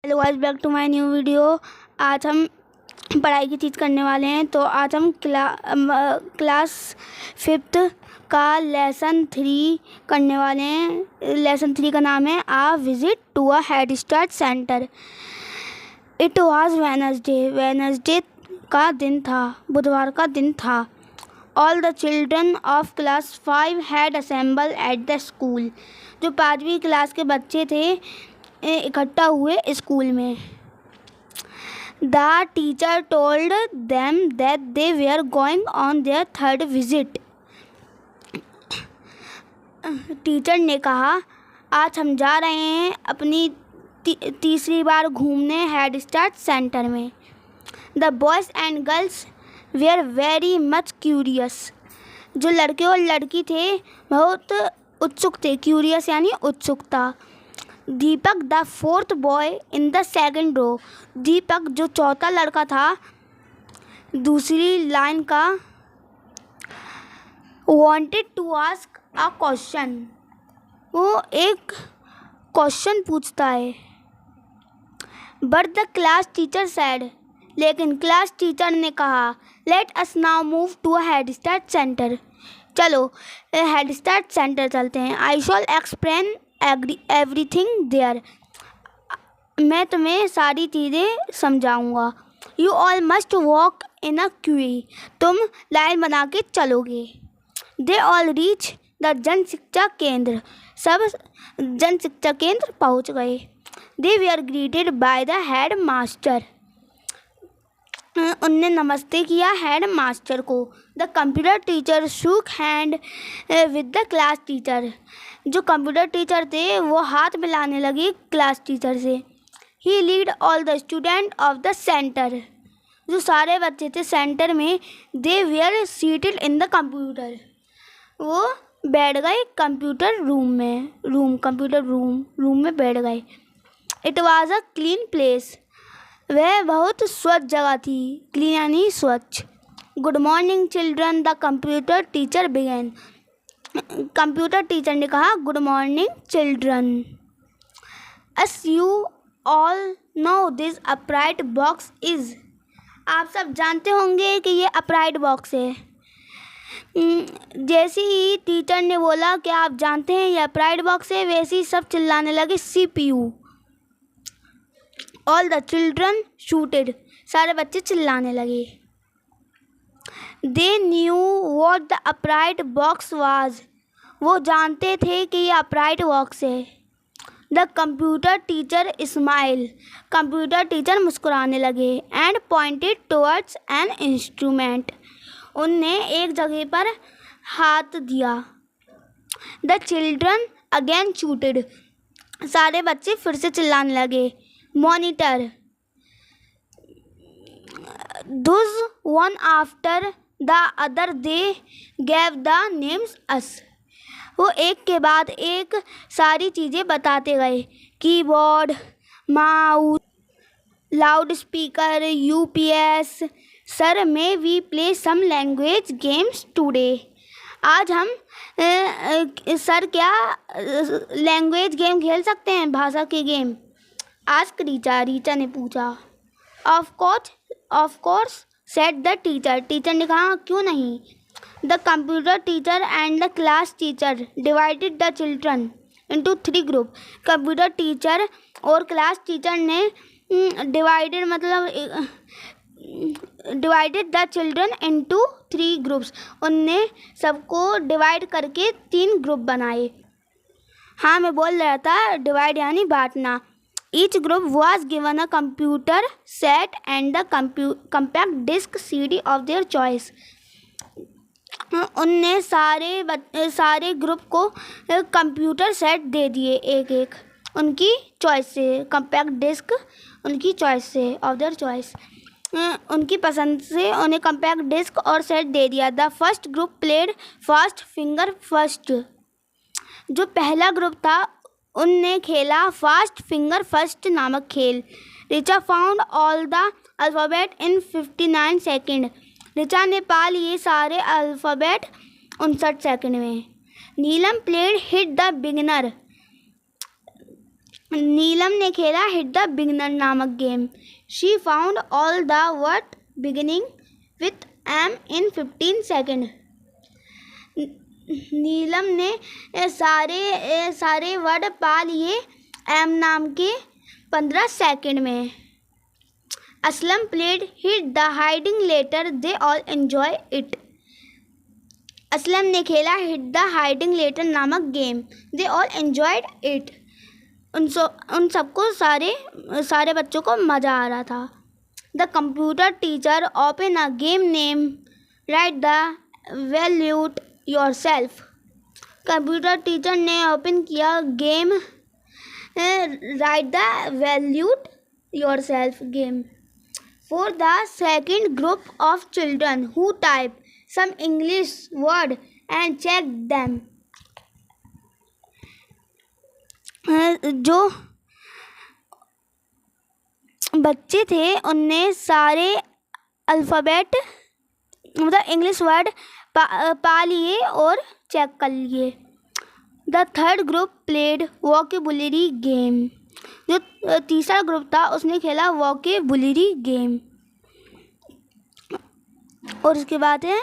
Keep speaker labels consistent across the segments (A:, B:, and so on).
A: Hello guys, back to my new video. आज हम पढ़ाई की चीज़ करने वाले हैं। तो आज हम क्लास 5th का लेसन 3 करने वाले हैं। लेसन 3 का नाम है a visit to a head start centre. It was Wednesday का दिन था, बुधवार का दिन था। All the children of class 5 had assemble at the school. जो 5वीं क्लास के बच्चे थे इकट्ठा हुए स्कूल में। The teacher told them that they were going on their 3rd visit. Teacher ने कहा, आज हम जा रहे हैं अपनी तीसरी बार घूमने हेड स्टार्ट सेंटर में। The boys and girls were very much curious. जो लड़के और लड़की थे बहुत उत्सुक थे। क्यूरियस यानी उत्सुकता। Deepak the 4th boy in the 2nd row. Deepak जो चौथा लड़का था दूसरी लाइन का, wanted to ask a question। वो एक क्वेश्चन पूछता है। But the class teacher said, लेकिन क्लास टीचर ने कहा, let us now move to a head start centre. चलो हेड स्टार्ट सेंटर चलते हैं। I shall explain everything there. मैं तुम्हें सारी चीज़ें समझाऊंगा। You all must walk in a queue. तुम लाइन बना के चलोगे। दे ऑल रीच द जन शिक्षा केंद्र। सब जन शिक्षा केंद्र पहुंच गए। They we are greeted by the head master. उनने नमस्ते किया हेड मास्टर को। The computer teacher shook hand with the class teacher. जो कंप्यूटर टीचर थे वो हाथ मिलाने लगी क्लास टीचर से। He lead all the student of the centre. जो सारे बच्चे थे सेंटर में, they were seated in the computer. वो बैठ गए कंप्यूटर रूम में। कंप्यूटर रूम में बैठ गए। It was a clean place. वह बहुत स्वच्छ जगह थी। क्लीन यानी स्वच्छ। Good morning children, the computer teacher began. Computer teacher ने कहा, good morning children. As you all know this upright box is. आप सब जानते होंगे कि ये अपराइट बॉक्स है। जैसे ही टीचर ने बोला कि आप जानते हैं ये अपराइट बॉक्स है, वैसे ही सब चिल्लाने लगे CPU। All the children shooted. सारे बच्चे चिल्लाने लगे। They knew what the upright box was. वो जानते थे कि ये अपराइट बॉक्स है। The computer teacher smile. Computer teacher मुस्कुराने लगे। And pointed towards an instrument. उनने एक जगह पर हाथ दिया। The children again shooted. सारे बच्चे फिर से चिल्लाने लगे। Monitor. Those one after the other they gave the names us। वो एक के बाद एक सारी चीज़ें बताते गए। Keyboard, mouse, loudspeaker, UPS। Sir may we play some language games today. आज हम सर क्या लैंग्वेज गेम खेल सकते हैं, भाषा के गेम। आस्क रीचा ने पूछा। Of course said the teacher. Teacher ने कहा, क्यों नहीं। The computer teacher and the class teacher divided the children into 3 group. Computer teacher और क्लास टीचर ने divided the children into 3 groups. उनने सबको डिवाइड करके 3 ग्रुप बनाए। हाँ, मैं बोल रहा था डिवाइड यानी बांटना। Each group was given a computer set and the compact disc CD of their choice। उनने सारे ग्रुप को कंप्यूटर सेट दे दिए एक उनकी चॉइस से। कंपैक्ट डिस्क उनकी चॉइस से, ऑफ देयर चॉइस, उनकी पसंद से उन्हें कंपैक्ट डिस्क और सेट दे दिया। The first group played fast finger first. जो पहला ग्रुप था उनने खेला फास्ट फिंगर फर्स्ट नामक खेल। Richa found all the alphabet in 59 second. Richa ने पा लिए सारे अल्फ़ाबेट 59 सेकेंड में। Neelam played hit the beginner. Neelam ने खेला हिट द बिगनर नामक game. She found all the word beginning with M in 15 second. Neelam ने सारे वर्ड पा लिए एम नाम के 15 सेकेंड में. Aslam played hit the hiding letter. They all enjoy it. Aslam ने खेला हिट द हाइडिंग लेटर नामक game. They all enjoyed it. उन सबको सारे बच्चों को मज़ा आ रहा था. The computer teacher open a game name write the valuate yourself. Computer teacher ने ओपन किया game write the valuate yourself game for the second group of children who type some English word and check them. जो बच्चे थे उनने सारे alphabet मतलब English word पा लिए और चेक कर लिए. The third group played vocabulary game. जो तीसरा ग्रुप था उसने खेला वोकेबुलरी गेम. और उसके बाद है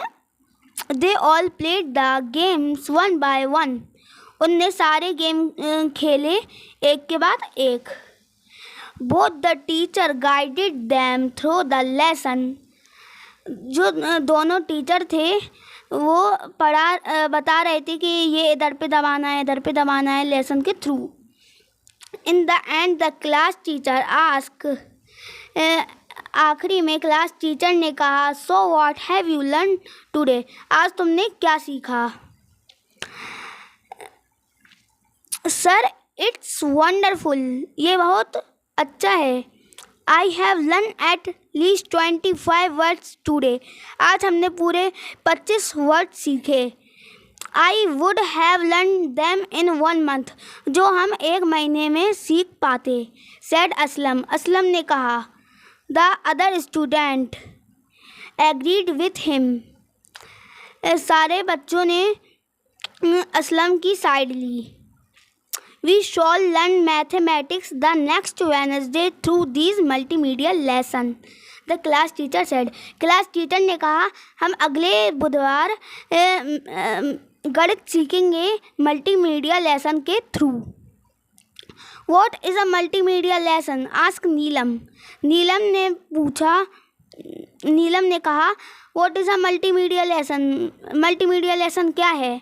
A: they all played the games one by one. उनने सारे गेम खेले एक के बाद एक. Both the teacher guided them through the lesson. जो दोनों टीचर थे वो बता रहे थे कि ये इधर पे दबाना है इधर पे दबाना है लेसन के through. In the end the class teacher ask. आखिरी में क्लास टीचर ने कहा so what have you learn today. आज तुमने क्या सीखा. Sir it's wonderful. ये बहुत अच्छा है. I have learn at least 25 words today. आज हमने पूरे 25 वर्ड सीखे. I would have learn them in 1 month. जो हम 1 महीने में सीख पाते. सेड असलम. असलम ने कहा. The other student agreed with him. सारे बच्चों ने असलम की साइड ली. We shall learn mathematics the next Wednesday through these multimedia lesson. The class teacher said. Class teacher ने कहा हम अगले बुधवार गणित सीखेंगे मल्टीमीडिया लेसन के through. What is a multimedia lesson ask Neelam. Neelam ने कहा what is a multimedia lesson. Multimedia lesson क्या है.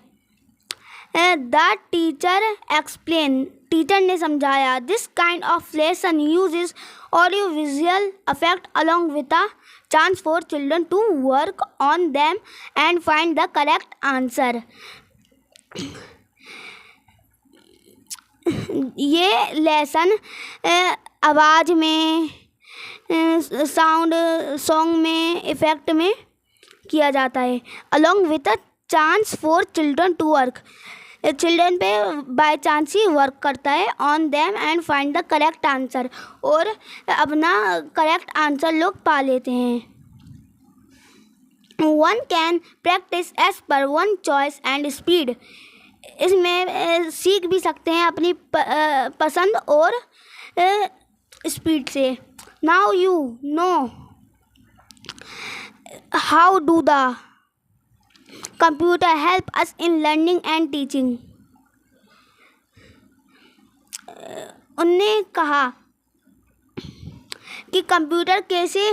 A: The teacher explain. टीचर ने समझाया. This kind of lesson uses audio visual effect along with a chance for children to work on them and find the correct answer. ये lesson आवाज़ में sound song में effect में किया जाता है. Along with a chance for children to work. Children पे by chance ही वर्क करता है on them and find the correct answer. और अपना करेक्ट आंसर लोग पा लेते हैं. One can practise as per one choice and speed. इसमें सीख भी सकते हैं अपनी पसंद और स्पीड से. Now you know how do the computer help us in learning and teaching. उनने कहा कि कंप्यूटर कैसे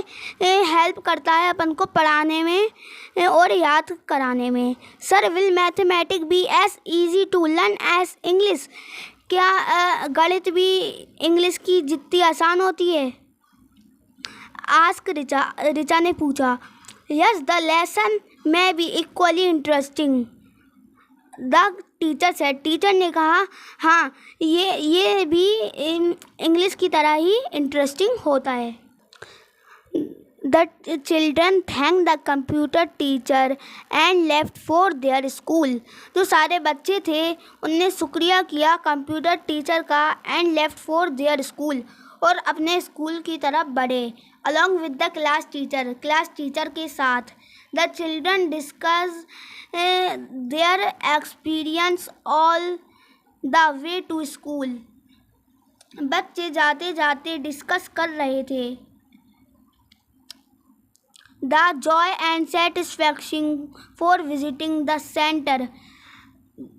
A: हेल्प करता है अपन को पढ़ाने में और याद कराने में. Sir will mathematics be as easy to learn as English. क्या गणित भी इंग्लिश की जितनी आसान होती है. आस्क रिचा ने पूछा. Yes the lesson may be equally interesting. The teacher said. Teacher ने कहा हाँ ये भी इंग्लिश की तरह ही इंटरेस्टिंग होता है. The children thank the computer teacher and left for their school. जो सारे बच्चे थे उनने शुक्रिया किया कंप्यूटर टीचर का and left for their school. और अपने स्कूल की तरफ बढ़े. Along with the class teacher के साथ. The children discuss their experience all the way to school. बच्चे जाते जाते डिस्कस कर रहे थे। The joy and satisfaction for visiting the centre,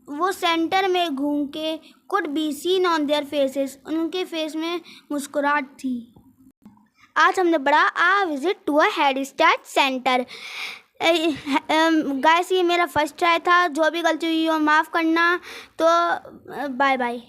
A: वो सेंटर में घूम के could be seen on their faces, उनके फेस में मुस्कुराहट थी। आज हमने पढ़ा a visit to a head start centre. Guys ये मेरा फर्स्ट ट्राई था, जो भी गलती हुई हो माफ़ करना। तो बाय बाय।